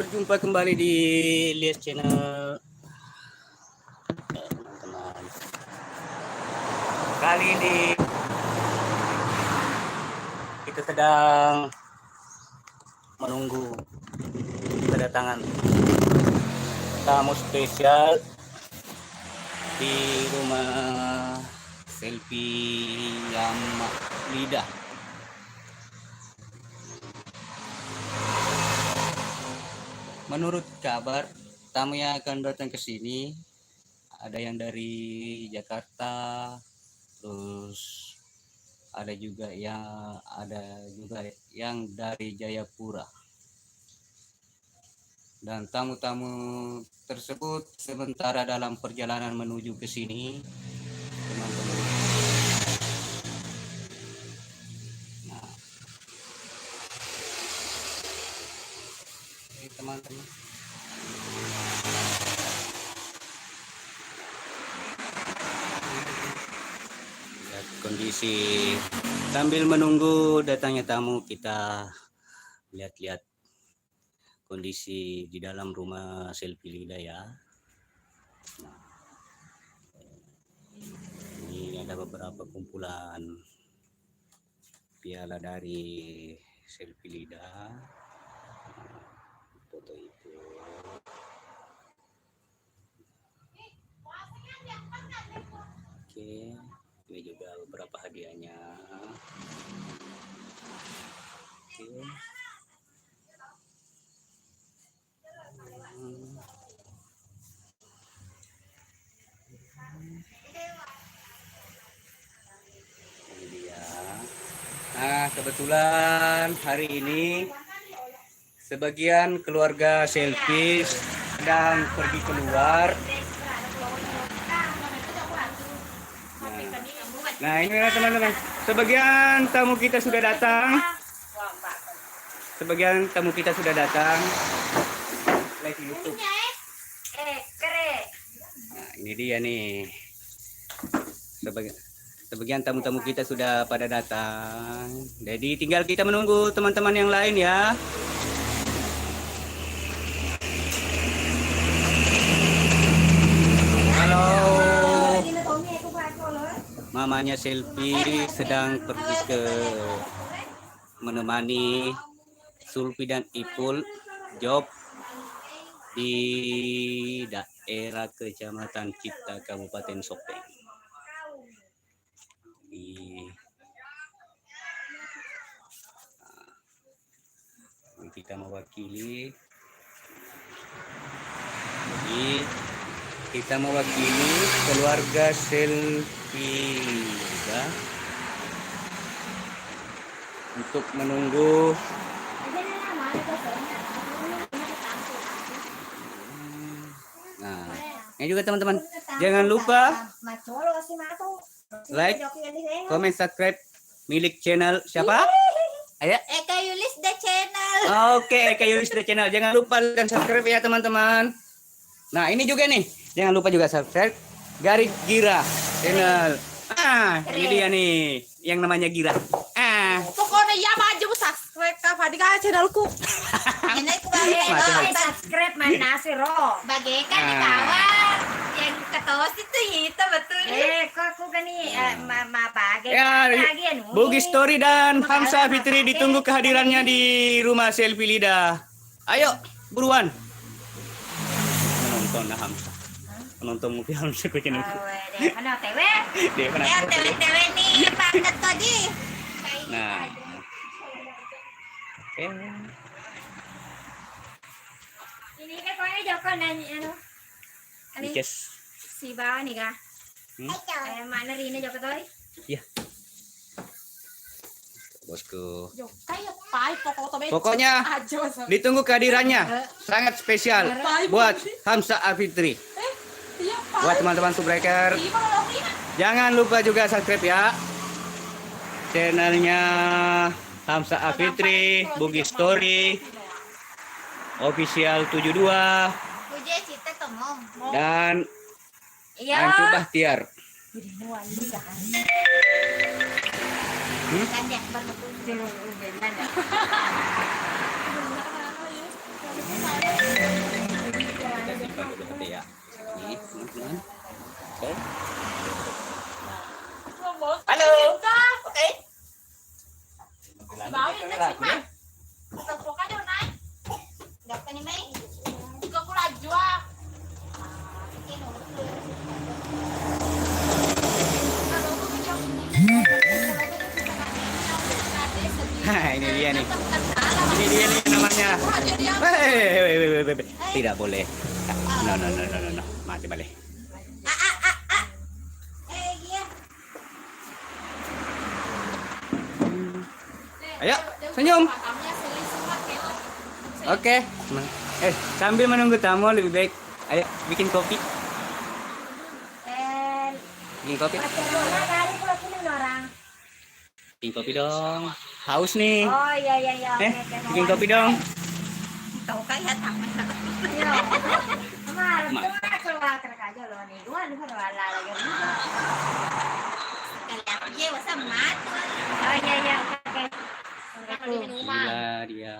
Berjumpa kembali di Lias Channel, teman-teman. Kali ini kita sedang menunggu kedatangan tamu spesial di rumah Selfie Yamak Lidah. Menurut kabar, tamu yang akan datang ke sini ada yang dari Jakarta, terus ada juga yang dari Jayapura. Dan tamu-tamu tersebut sementara dalam perjalanan menuju ke sini, teman-teman. Nah, ini teman-teman. Lihat kondisi sambil menunggu datangnya tamu, kita lihat-lihat kondisi di dalam rumah Selfie Lidah ya. Nah, ini ada beberapa kumpulan piala dari Selfie Lidah. Foto itu. Oke, ini juga beberapa hadiahnya. Oke. Ini dia. Nah, kebetulan hari ini sebagian keluarga Selfie sedang pergi keluar. Nah, ini ya teman-teman. Sebagian tamu kita sudah datang. Like YouTube. Nah, ini dia nih. Sebagian tamu-tamu kita sudah pada datang. Jadi tinggal kita menunggu teman-teman yang lain ya. Halo. Mamanya Selfie sedang pergi ke menemani Sulfi dan Ipul job di daerah Kecamatan Cipta Kabupaten Sopeng. Kita mewakili, jadi kita mewakili keluarga Selfie ya, untuk menunggu. Nah, ini juga teman-teman, jangan lupa like, comment, subscribe milik channel siapa? Ayo. Eka Yulis The Channel. Oke, Eka Yulis The Channel. Jangan lupa dan subscribe ya teman-teman. Nah, ini juga nih, jangan lupa juga subscribe Garis Gira Channel. Ini dia nih, yang namanya Gira. Pokoknya ya maju subscribe ke Fadika channelku. Ini aku subscribe mana sih Ro? Bagaikan di bawah yang ketos itu betul. Kok aku kan nih bagai lagi Bugis Story dan Hamsa Fitri ditunggu kehadirannya di rumah Selfie Lidah. Ayo, buruan. Menonton Hamsa. Menonton movie Hamsa ke channel. Mana TW? TW nih paket tadi. Nah. Ini kan kayaknya Joko nanya anu. Si bawah nih kah? Mana Rina Joko toy? Iya. Bosku. Pokoknya ditunggu kehadirannya. Sangat spesial buat Hamsa Afitri. Buat teman-teman subscriber, jangan lupa juga subscribe ya channelnya Hamsa Afitri, Bugis Story Official 72 dan Ancu Bahtiar. Kita simpan dulu nanti ya. Ini teman-teman. Oke. Halo. Oke. Bawain na si Ma. Tagpo ka doon, ay. Dapat ni May. Ikaw ko radyo, ah. Ini dia nih. Ini dia nih namanya. Tidak boleh. No. Mati balik. Ayo, senyum. Oke. Sambil menunggu tamu lebih baik. Ayo, bikin kopi. Bikin kopi. Bikin kopi dong. Haus nih. Oh iya. Bikin kopi dong. Tahu kaya taman. Keluar aja loh nih. Dua nih kan wala lagi. Kalian aja masa mat. Oh iya. Oke. Gila dia.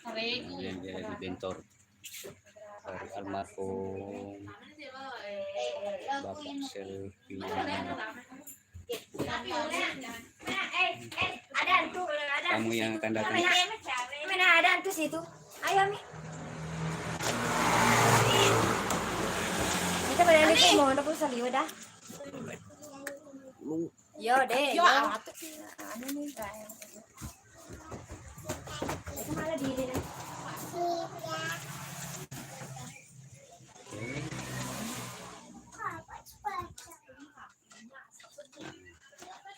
Kemudian dia dibentor dari almarhum Bapak Selvi. Kamu yang akan datang. Mana ada antu situ? Ayo Mi. Kita balik lagi mau untuk saliu dah. Yo deh. Yo. Anu nih. Itu malah diri deh.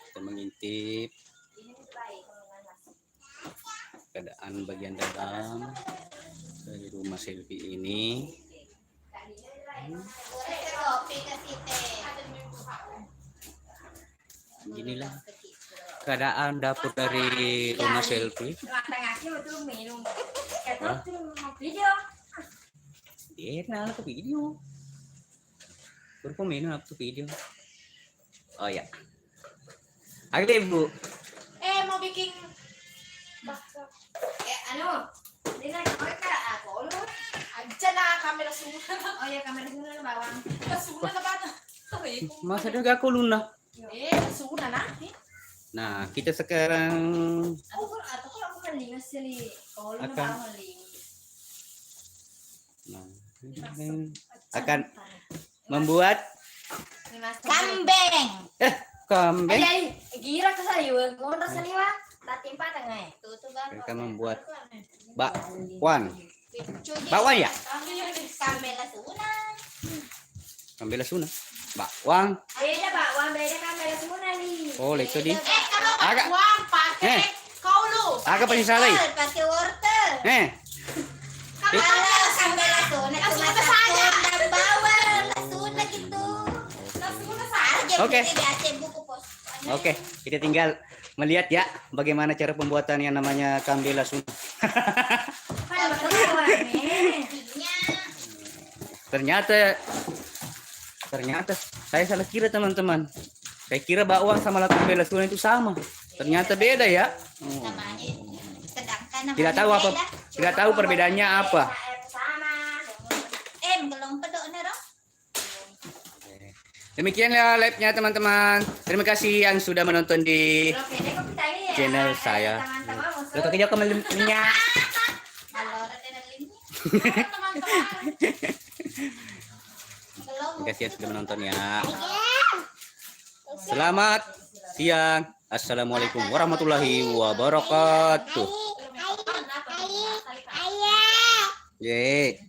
Kita mengintip keadaan bagian dalam dari rumah Selvi ini. Inilah keadaan dapur dari rumah Selvi. Enak ke video. Berkomen aku video. Oh ya. Oke Ibu. Mau bikin anu. Dina ka ako lo. Andiyan na kamera suna. Oh ya kamera suna na bawang. Suna na ba na? Masa daga ako luna. Suna na. Nah, kita sekarang Ako malingas sili. Kalau na Akan. bawang maling. nah, akan membuat Kambing. kambing. Ay, gira ka sa iyo. Kung na sa liwa, tatimpa ta nga eh. Mereka membuat bakwan. Bakwan ya? Kambela suna. Kambing suna. Bakwang. Beda bakwan, beda kambela suna ni. Oh, itu di. Kalau Agak. bakwan pakai kau lu. Agak pasti salah. Pakai wortel. Kalau kambela suna cuma saja dan bawang, suna gitu. Suna saja. Oke. Biasa buku pos. Oke, kita tinggal melihat ya bagaimana cara pembuatan yang namanya kambing suna. Ternyata saya salah kira teman-teman. Saya kira bakwan sama kambing suna itu sama. Ternyata beda ya. Tidak tahu apa. Tidak tahu perbedaannya apa. Belum pedok nih dong. Demikianlah live-nya teman-teman. Terima kasih yang sudah menonton di channel saya. Lo kaki jauh ke minyak. Terima kasih yang sudah menonton ya. Selamat siang. Assalamualaikum warahmatullahi wabarakatuh. Ye.